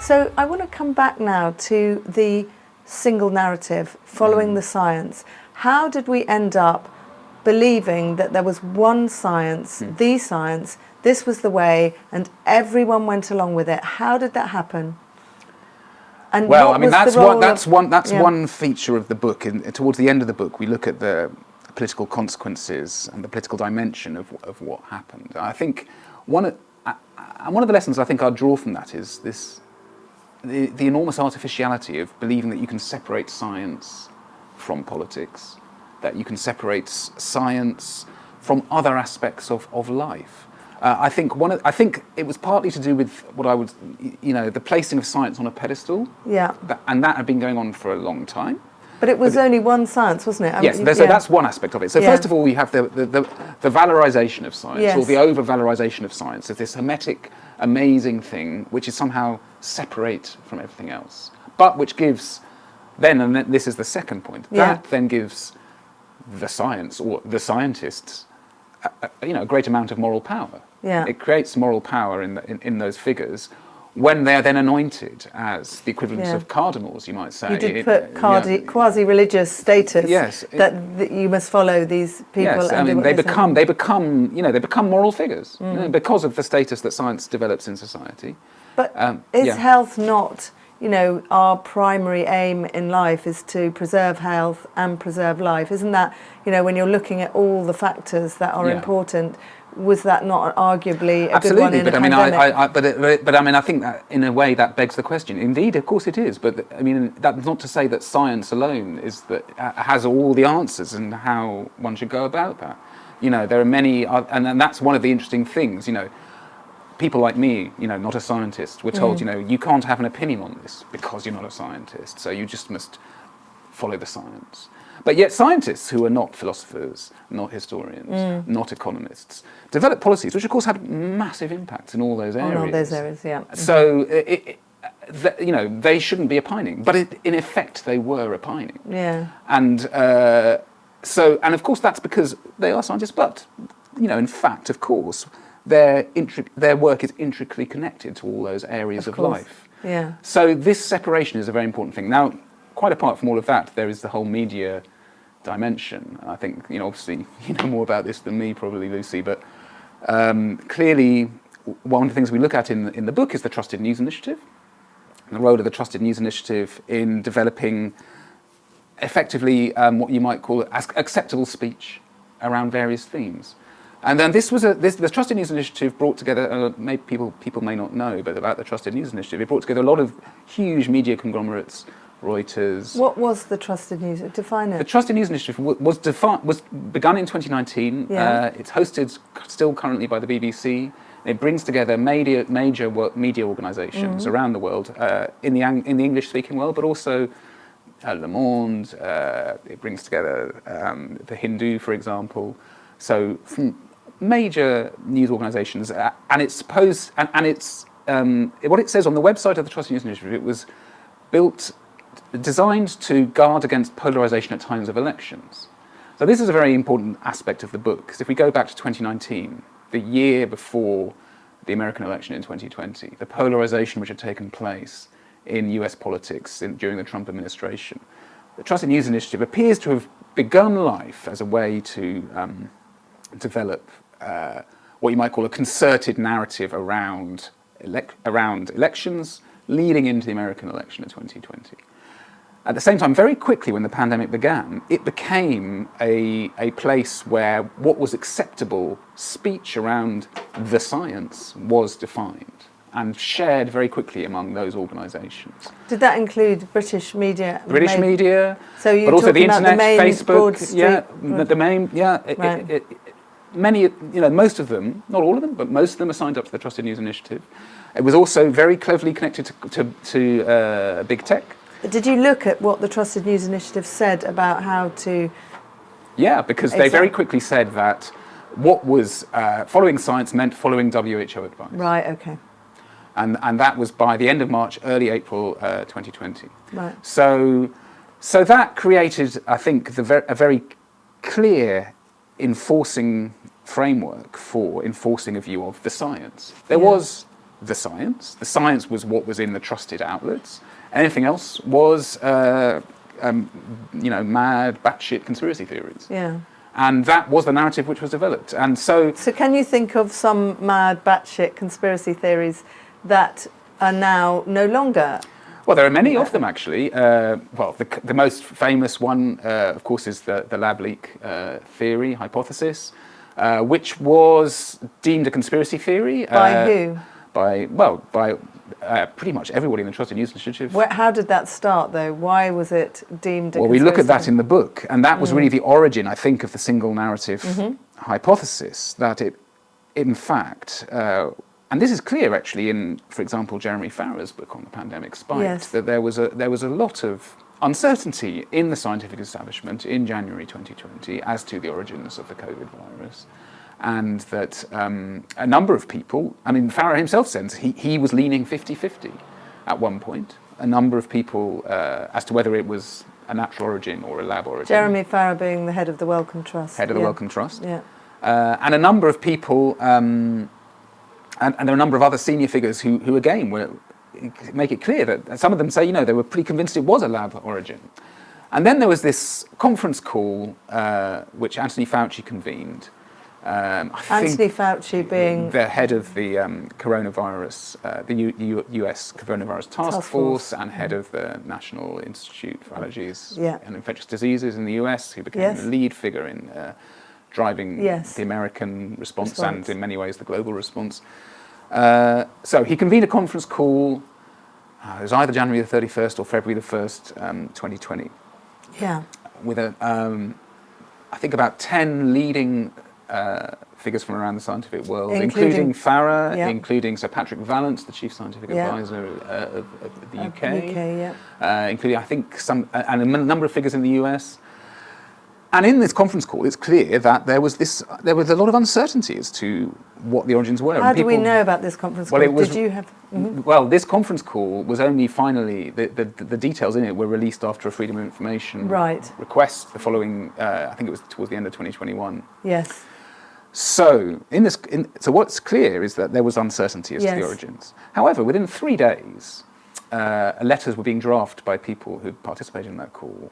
So I want to come back now to the single narrative, following the science. How did we end up believing that there was one science, the science, this was the way, and everyone went along with it? How did that happen? And well, I mean, that's one feature of the book. Towards the end of the book, we look at the political consequences and the political dimension of what happened. I think one of the lessons I think I'll draw from that is the enormous artificiality of believing that you can separate science from politics, that you can separate science from other aspects of life. I think it was partly to do with what I would, the placing of science on a pedestal. Yeah. And that had been going on for a long time. But it was only one science, wasn't it? Yes, so that's one aspect of it. So first of all, we have the valorization of science, or the over-valorization of science, as this hermetic, amazing thing, which is somehow separate from everything else. But which gives, and this is the second point, that then gives the science, or the scientists, a great amount of moral power. Yeah. It creates moral power in those figures, when they are then anointed as the equivalent of cardinals, you might say. You did put quasi-religious status that you must follow these people. Yes, I mean, they become moral figures because of the status that science develops in society. But is health not, our primary aim in life is to preserve health and preserve life? Isn't that, when you're looking at all the factors that are important, was that not arguably a good one in a pandemic? But I think that in a way that begs the question. Indeed, of course it is. But I mean, that's not to say that science alone has all the answers and how one should go about that. There are many, and that's one of the interesting things. People like me, not a scientist, we're told, you can't have an opinion on this because you're not a scientist. So you just must follow the science. But yet scientists who are not philosophers, not historians, not economists, developed policies which of course had massive impacts in all those areas. On all those areas, yeah. So, they shouldn't be opining, but in effect they were opining. Yeah. And and of course that's because they are scientists, but, in fact, of course, their work is intricately connected to all those areas of life. Yeah. So this separation is a very important thing. Now, quite apart from all of that, there is the whole media dimension. I think, obviously, you know more about this than me, probably, Lucy, but clearly one of the things we look at in the book is the Trusted News Initiative, and the role of the Trusted News Initiative in developing effectively what you might call acceptable speech around various themes. And then the Trusted News Initiative brought together, maybe people may not know, but about the Trusted News Initiative, it brought together a lot of huge media conglomerates, Reuters. What was the Trusted News? Define it. The Trusted News Initiative was begun in 2019. Yeah. It's hosted still currently by the BBC. It brings together major media organisations around the world, in the English-speaking world, but also Le Monde. It brings together the Hindu, for example. So from major news organisations, and it's supposed and it's what it says on the website of the Trusted News Initiative. It was designed to guard against polarisation at times of elections. So this is a very important aspect of the book, because if we go back to 2019, the year before the American election in 2020, the polarisation which had taken place in US politics during the Trump administration, the Trusted News Initiative appears to have begun life as a way to develop what you might call a concerted narrative around elections leading into the American election in 2020. At the same time, very quickly when the pandemic began, it became a place where what was acceptable speech around the science was defined and shared very quickly among those organisations. Did that include British media? British media, so you're but also the talking internet, about the main Facebook, the main, many, most of them, not all of them, but most of them are signed up to the Trusted News Initiative. It was also very closely connected to big tech. Did you look at what the Trusted News Initiative said about how to... Yeah, because they very quickly said that what was following science meant following WHO advice. Right, okay. And that was by the end of March, early April 2020. Right. So that created, I think, a very clear enforcing framework for enforcing a view of the science. There was the science. The science was what was in the trusted outlets. Anything else was, mad, batshit conspiracy theories. Yeah. And that was the narrative which was developed. And so can you think of some mad, batshit conspiracy theories that are now no longer? Well, there are many of them, actually. The most famous one, of course, is the lab leak theory, hypothesis, which was deemed a conspiracy theory. By who? By pretty much everybody in the Trusted News Initiative. How did that start, though? Why was it deemed a Well, we look at that in the book, and that was really the origin, I think, of the single narrative hypothesis, that it, in fact, and this is clear, actually, in, for example, Jeremy Farrar's book on the pandemic spike, that there was a lot of uncertainty in the scientific establishment in January 2020 as to the origins of the COVID virus. And that a number of people, I mean, Farrar himself says he was leaning 50-50 at one point. A number of people, as to whether it was a natural origin or a lab origin. Jeremy Farrar being the head of the Wellcome Trust. Head of the Wellcome Trust. Yeah. And a number of people, and there are a number of other senior figures who again, make it clear that some of them say, they were pretty convinced it was a lab origin. And then there was this conference call, which Anthony Fauci convened. Anthony Fauci being the head of the coronavirus, the US coronavirus task force, and head of the National Institute for Allergies and Infectious Diseases in the US, who became the lead figure in driving the American response and in many ways the global response. So he convened a conference call. It was either January the 31st or February the 1st, 2020. Yeah. With I think about 10 leading figures from around the scientific world, including Farrar, including Sir Patrick Vallance, the chief scientific advisor of the UK, including I think and a number of figures in the US. And in this conference call, it's clear that there was a lot of uncertainty as to what the origins were. How do we know about this conference call? Did you have? Well, this conference call was only finally the details in it were released after a Freedom of Information request. The following, I think it was towards the end of 2021. Yes. So so what's clear is that there was uncertainty as to the origins. However, within 3 days, letters were being drafted by people who participated in that call,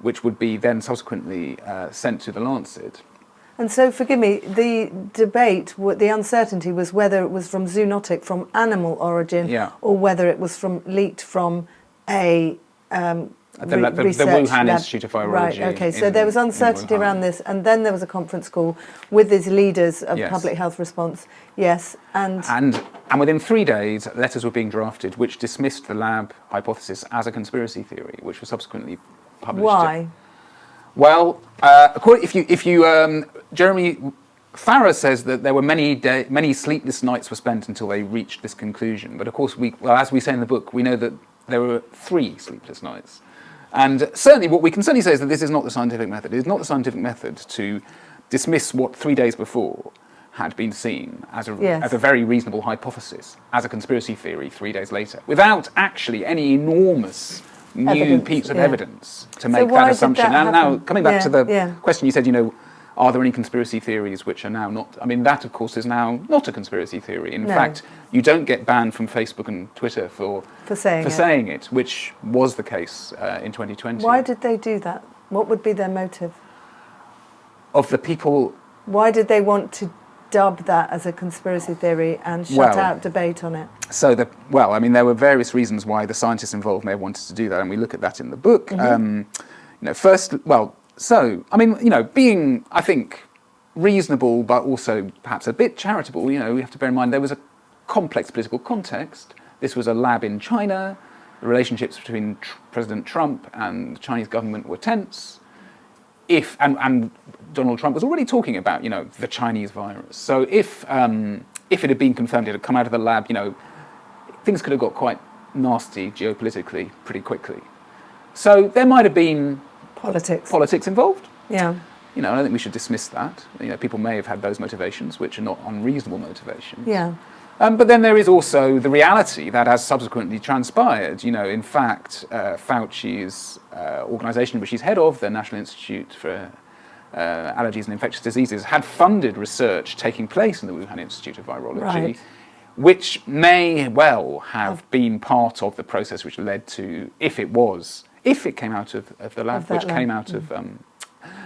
which would be then subsequently sent to The Lancet. And so, forgive me, the debate, the uncertainty was whether it was from zoonotic, from animal origin, or whether it was leaked from a the Wuhan Institute of Virology. Right, okay, so there was uncertainty around this, and then there was a conference call with these leaders of public health response, and within 3 days, letters were being drafted which dismissed the lab hypothesis as a conspiracy theory, which was subsequently published. Why? Well, Jeremy Farrar says that there were many sleepless nights were spent until they reached this conclusion. But of course, as we say in the book, we know that there were 3 sleepless nights. And certainly what we can certainly say is that this is not the scientific method. It is not the scientific method to dismiss what 3 days before had been seen as a very reasonable hypothesis, as a conspiracy theory 3 days later, without actually any enormous new piece of evidence to make that assumption. And now, coming back to the question you said, are there any conspiracy theories which are now not? I mean, that, of course, is now not a conspiracy theory. In fact, you don't get banned from Facebook and Twitter for saying it, which was the case in 2020. Why did they do that? What would be their motive? Of the people... Why did they want to dub that as a conspiracy theory and shut out debate on it? So, there were various reasons why the scientists involved may have wanted to do that, and we look at that in the book. Being, I think, reasonable, but also perhaps a bit charitable, we have to bear in mind there was a complex political context. This was a lab in China. The relationships between President Trump and the Chinese government were tense. And Donald Trump was already talking about, the Chinese virus. So if it had been confirmed, it had come out of the lab, things could have got quite nasty geopolitically pretty quickly. So there might have been politics involved. Yeah. I don't think we should dismiss that. People may have had those motivations, which are not unreasonable motivations. Yeah. But then there is also the reality that has subsequently transpired. In fact, Fauci's organisation, which he's head of, the National Institute for Allergies and Infectious Diseases, had funded research taking place in the Wuhan Institute of Virology, which may well have been part of the process which led to, if it came out of the lab, which came out of...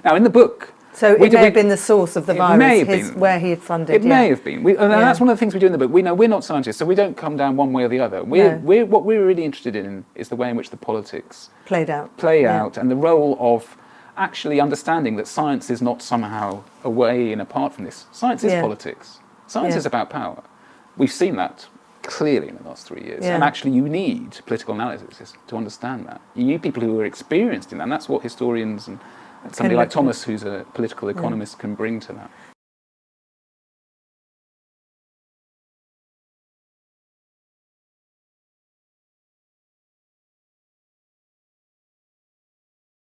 now, in the book... So it may have been the source of the virus, where he had funded. It may have been. And that's one of the things we do in the book. We know we're not scientists, so we don't come down one way or the other. What we're really interested in is the way in which the politics play out, and the role of actually understanding that science is not somehow away and apart from this. Science is politics. Science is about power. We've seen that clearly in the last 3 years. And actually you need political analysis to understand that. You need people who are experienced in that, and that's what historians and somebody like Thomas, who's a political economist, can bring to that.